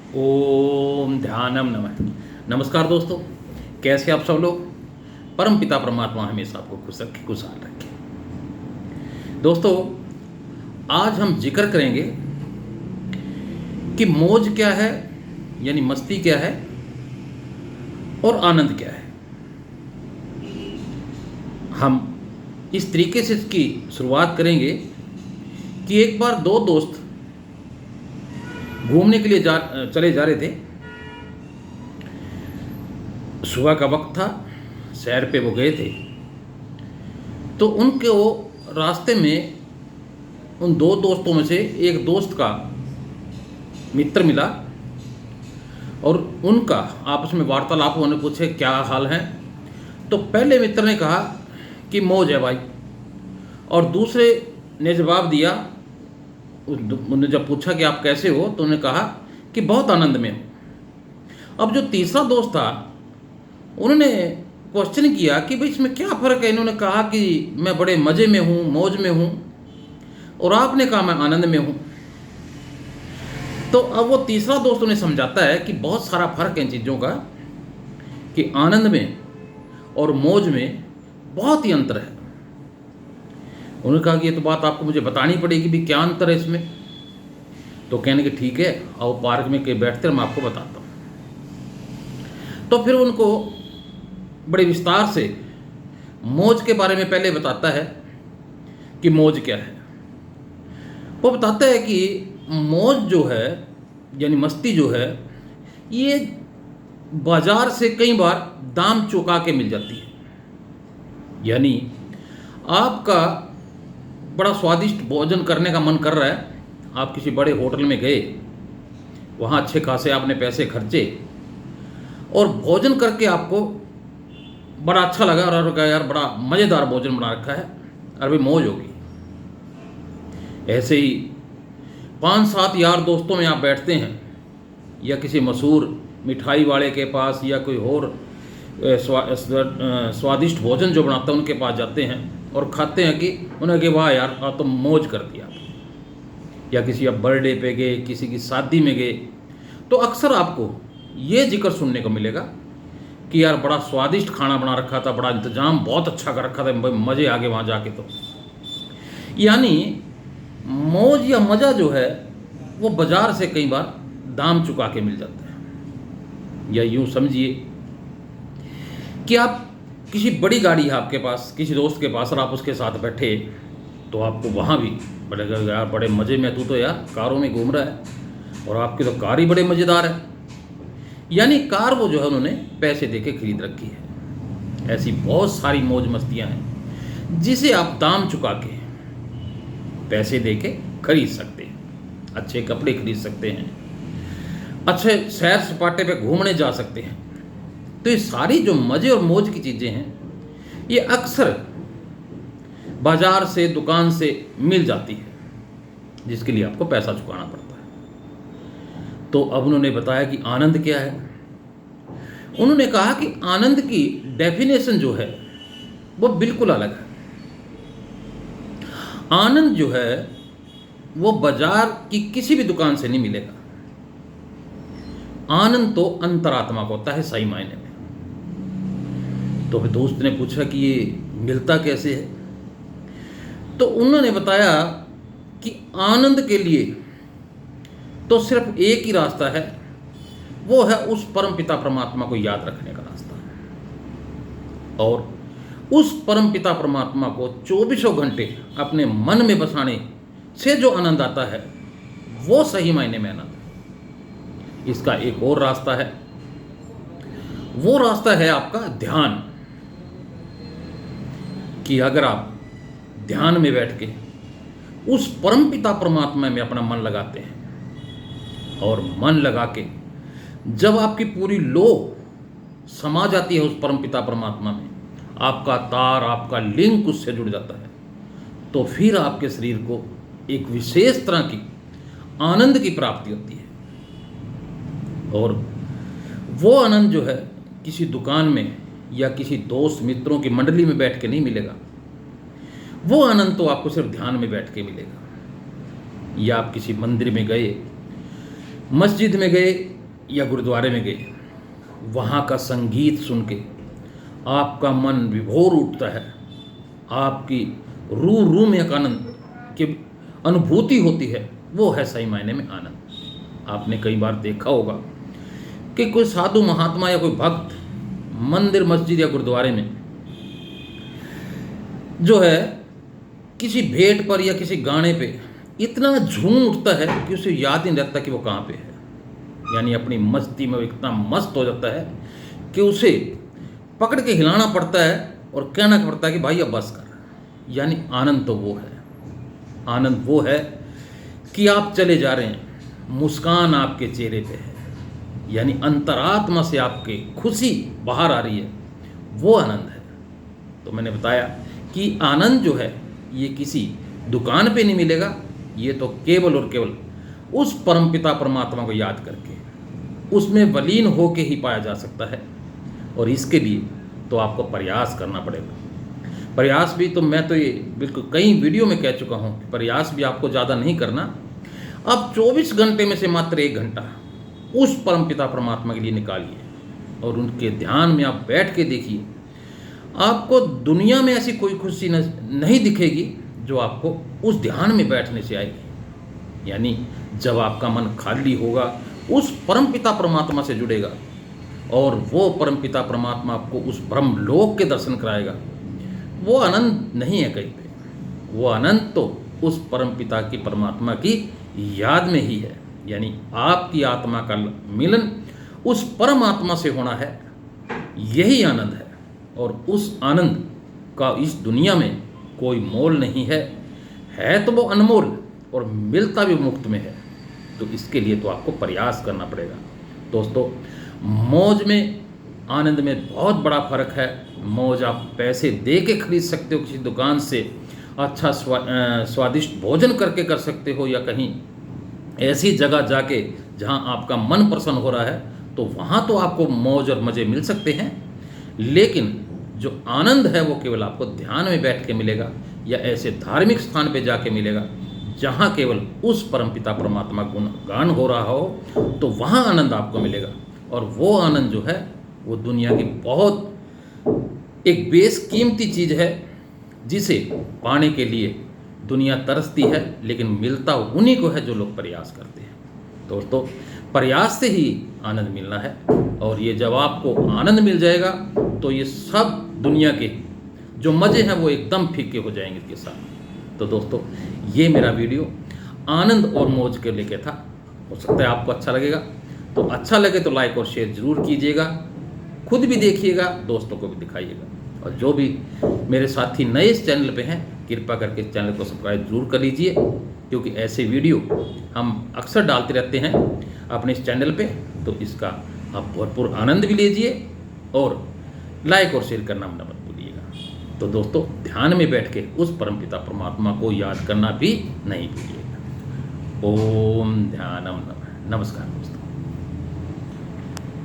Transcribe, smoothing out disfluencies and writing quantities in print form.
ओम ध्यानम नमः। नमस्कार दोस्तों, कैसे आप सब लोग। परम पिता परमात्मा हमेशा आपको खुश रखे, खुशहाल रखे। दोस्तों, आज हम जिक्र करेंगे कि मौज क्या है, यानी मस्ती क्या है, और आनंद क्या है। हम इस तरीके से इसकी शुरुआत करेंगे कि एक बार दो दोस्त घूमने के लिए चले जा रहे थे। सुबह का वक्त था, सैर पे वो गए थे। तो उनके वो रास्ते में उन दो दोस्तों में से एक दोस्त का मित्र मिला और उनका आपस में वार्तालाप होने पूछे क्या हाल है। तो पहले मित्र ने कहा कि मौज है भाई, और दूसरे ने जवाब दिया। उन्होंने जब पूछा कि आप कैसे हो तो उन्होंने कहा कि बहुत आनंद में हो। अब जो तीसरा दोस्त था उन्होंने क्वेश्चन किया कि भाई इसमें क्या फ़र्क है। इन्होंने कहा कि मैं बड़े मज़े में हूँ, मौज में हूँ, और आपने कहा मैं आनंद में हूँ। तो अब वो तीसरा दोस्त उन्हें समझाता है कि बहुत सारा फ़र्क है इन चीज़ों का, कि आनंद में और मौज में बहुत ही अंतर है। उन्होंने कहा कि ये तो बात आपको मुझे बतानी पड़ेगी भी, क्या अंतर है इसमें। तो कहने कि ठीक है, आओ पार्क में के बैठते मैं आपको बताता हूँ। तो फिर उनको बड़े विस्तार से मौज के बारे में पहले बताता है कि मौज क्या है। वो बताता है कि मौज जो है, यानी मस्ती जो है, ये बाजार से कई बार दाम चुका के मिल जाती है। यानी आपका बड़ा स्वादिष्ट भोजन करने का मन कर रहा है, आप किसी बड़े होटल में गए, वहाँ अच्छे खासे आपने पैसे खर्चे और भोजन करके आपको बड़ा अच्छा लगा और कहा यार बड़ा मज़ेदार भोजन बना रखा है, अरे भाई मौज होगी। ऐसे ही 5-7 यार दोस्तों में आप बैठते हैं या किसी मशहूर मिठाई वाले के पास या कोई और स्वादिष्ट भोजन जो बनाता है उनके पास जाते हैं और खाते हैं कि उन्हें कि वाह यार आप तो मौज कर दिया। या किसी आप बर्थडे पे गए, किसी की शादी में गए, तो अक्सर आपको ये जिक्र सुनने को मिलेगा कि यार बड़ा स्वादिष्ट खाना बना रखा था, बड़ा इंतजाम बहुत अच्छा कर रखा था, मज़े आ गए वहाँ जाके। तो यानी मौज या मज़ा जो है वो बाज़ार से कई बार दाम चुका के मिल जाता है। या यूँ समझिए कि आप किसी बड़ी गाड़ी है आपके पास, किसी दोस्त के पास, और आप उसके साथ बैठे, तो आपको वहाँ भी बड़े यार बड़े मज़े में, तू तो यार कारों में घूम रहा है और आपकी तो कार ही बड़े मज़ेदार है। यानी कार वो जो है उन्होंने पैसे दे के खरीद रखी है। ऐसी बहुत सारी मौज मस्तियाँ हैं जिसे आप दाम चुका के पैसे दे के खरीद सकते हैं। अच्छे कपड़े खरीद सकते हैं, अच्छे सैर सपाटे पे घूमने जा सकते हैं। तो ये सारी जो मज़े और मौज की चीज़ें हैं ये अक्सर बाज़ार से, दुकान से मिल जाती है, जिसके लिए आपको पैसा चुकाना पड़ता है। तो अब उन्होंने बताया कि आनंद क्या है। उन्होंने कहा कि आनंद की डेफिनेशन जो है वो बिल्कुल अलग है। आनंद जो है वो बाजार की किसी भी दुकान से नहीं मिलेगा। आनंद तो अंतरात्मा को होता है सही मायने में। तो फिर दोस्त ने पूछा कि ये मिलता कैसे है। तो उन्होंने बताया कि आनंद के लिए तो सिर्फ एक ही रास्ता है, वो है उस परम पिता परमात्मा को याद रखने का रास्ता। और उस परम पिता परमात्मा को 24 घंटे अपने मन में बसाने से जो आनंद आता है वो सही मायने में आनंद है। इसका एक और रास्ता है, वो रास्ता है आपका ध्यान। कि अगर आप ध्यान में बैठ के उस परम पिता परमात्मा में अपना मन लगाते हैं और मन लगा के जब आपकी पूरी लो समा जाती है उस परम पिता परमात्मा में, आपका तार, आपका लिंक उससे जुड़ जाता है, तो फिर आपके शरीर को एक विशेष तरह की आनंद की प्राप्ति होती है। और वो आनंद जो है किसी दुकान में या किसी दोस्त मित्रों की मंडली में बैठ के नहीं मिलेगा। वो आनंद तो आपको सिर्फ ध्यान में बैठ के मिलेगा। या आप किसी मंदिर में गए, मस्जिद में गए, या गुरुद्वारे में गए, वहाँ का संगीत सुन के आपका मन विभोर उठता है, आपकी रूह रूह में एक आनंद की अनुभूति होती है, वो है सही मायने में आनंद। आपने कई बार देखा होगा कि कोई साधु महात्मा या कोई भक्त मंदिर मस्जिद या गुरुद्वारे में जो है किसी भेंट पर या किसी गाने पे इतना झूम उठता है कि उसे याद ही नहीं रहता कि वो कहाँ पे है। यानी अपनी मस्ती में वो इतना मस्त हो जाता है कि उसे पकड़ के हिलाना पड़ता है और कहना पड़ता है कि भाई अब बस कर। यानी आनंद तो वो है, आनंद वो है कि आप चले जा रहे हैं, मुस्कान आपके चेहरे पे है, यानी अंतरात्मा से आपके खुशी बाहर आ रही है, वो आनंद है। तो मैंने बताया कि आनंद जो है ये किसी दुकान पे नहीं मिलेगा, ये तो केवल और केवल उस परमपिता परमात्मा को याद करके उसमें वलीन होके ही पाया जा सकता है। और इसके लिए तो आपको प्रयास करना पड़ेगा। प्रयास भी तो मैं तो ये बिल्कुल कई वीडियो में कह चुका हूँ, प्रयास भी आपको ज़्यादा नहीं करना। अब 24 घंटे में से मात्र 1 घंटा उस परमपिता परमात्मा के लिए निकालिए और उनके ध्यान में आप बैठ के देखिए। आपको दुनिया में ऐसी कोई खुशी नहीं दिखेगी जो आपको उस ध्यान में बैठने से आएगी। यानी जब आपका मन खाली होगा, उस परमपिता परमात्मा से जुड़ेगा और वो परमपिता परमात्मा आपको उस ब्रह्म लोक के दर्शन कराएगा। वो आनंद नहीं है कहीं पे, वो आनंद तो उस परमपिता की परमात्मा की याद में ही है। यानी आपकी आत्मा का मिलन उस परमात्मा से होना है, यही आनंद है। और उस आनंद का इस दुनिया में कोई मोल नहीं है तो वो अनमोल और मिलता भी मुफ्त में है। तो इसके लिए तो आपको प्रयास करना पड़ेगा। दोस्तों, मौज में आनंद में बहुत बड़ा फर्क है। मौज आप पैसे दे के खरीद सकते हो, किसी दुकान से अच्छा स्वादिष्ट भोजन करके कर सकते हो, या कहीं ऐसी जगह जाके जहां आपका मन प्रसन्न हो रहा है, तो वहां तो आपको मौज और मज़े मिल सकते हैं। लेकिन जो आनंद है वो केवल आपको ध्यान में बैठ के मिलेगा या ऐसे धार्मिक स्थान पे जाके मिलेगा जहाँ केवल उस परमपिता परमात्मा गुणगान हो रहा हो, तो वहाँ आनंद आपको मिलेगा। और वो आनंद जो है वो दुनिया की बहुत एक बेशकीमती चीज़ है, जिसे पाने के लिए दुनिया तरसती है, लेकिन मिलता उन्हीं को है जो लोग प्रयास करते हैं। दोस्तों, प्रयास से ही आनंद मिलना है, और ये जब आपको आनंद मिल जाएगा तो ये सब दुनिया के जो मज़े हैं वो एकदम फीके हो जाएंगे इसके साथ। तो दोस्तों, ये मेरा वीडियो आनंद और मौज के लेके था। हो सकता है आपको अच्छा लगेगा, तो अच्छा लगे तो लाइक और शेयर ज़रूर कीजिएगा, खुद भी देखिएगा, दोस्तों को भी दिखाइएगा। और जो भी मेरे साथी नए इस चैनल पे हैं, कृपा करके चैनल को सब्सक्राइब जरूर कर लीजिए, क्योंकि ऐसे वीडियो हम अक्सर डालते रहते हैं अपने इस चैनल पे। तो इसका आप भरपूर आनंद भी लीजिए और लाइक और शेयर करना मत भूलिएगा। तो दोस्तों, ध्यान में बैठ के उस परमपिता परमात्मा को याद करना भी नहीं भूलिएगा। ओम ध्यानम नमः। नमस्कार दोस्तों।